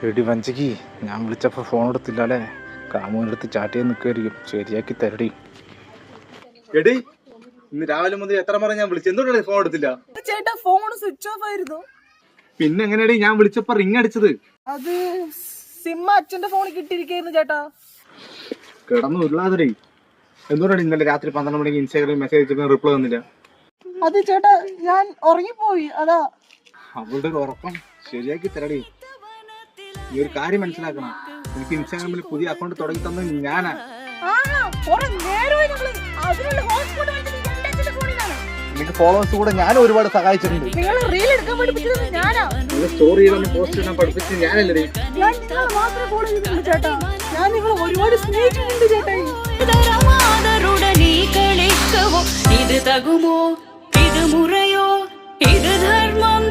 എടി വഞ്ചകി, ഞാൻ വിളിച്ചപ്പോൾ ഫോൺ എടുത്തില്ല അല്ലേ? കാമുവിനടുത്ത് ചാറ്റ് ചെയ്യാൻ നിൽക്കുമായിരിക്കും. ശരിയാക്കി തരടി. എടി, ഇന്ന് രാവിലെ മുതൽ എത്ര പറഞ്ഞ ഞാൻ വിളിച്ചു, എന്തുകൊണ്ടാണ് ഫോൺ എടുത്തില്ല? ചേട്ടാ ഫോൺ സ്വിച്ച് ഓഫ് ആയിരുന്നു. പിന്നെ എങ്ങനെയാടി ഞാൻ വിളിച്ചപ്പോ റിങ് അടിച്ചത്? അത് സിം അച്ഛന്റെ ഫോണിൽ കിട്ടിയിരിക്കുന്നു ചേട്ടാ. കിടന്നു ഇല്ലാതെ എന്തുകൊണ്ടാണ് ഇന്നലെ രാത്രി 12 മണിക്ക് ഇൻസ്റ്റാഗ്രാമിൽ മെസ്സേജ് അയച്ചപ്പോൾ റിപ്ലൈ തന്നില്ല? അത് ചേട്ടാ ഞാൻ ഉറങ്ങിപ്പോയി, അതാ. അവളുടെ ഒരു ഉറക്കം ശരിയാക്കി തരടി. ഈ ഒരു കാര്യം മനസ്സിലാക്കണം, എനിക്ക് ഇൻസ്റ്റാഗ്രാമിൽ പുതിയ അക്കൗണ്ട് തുടങ്ങി തന്നത് ഞാനാ. എനിക്ക് ഫോളോവേഴ്സ് കൂടെ ഞാൻ ഒരുപാട് സഹായിച്ചിട്ടുണ്ട്. സ്റ്റോറി പോസ്റ്റ് ചെയ്യാൻ പഠിപ്പിച്ച് ഞാനല്ലേ. ഞാൻ നിങ്ങളെ ഒരുപാട് സ്നേഹിച്ചിട്ടുണ്ട് ചേട്ടാ. ഇത് തകുമോ, ഇത് മുറയോ, ഇത് ധർമ്മം.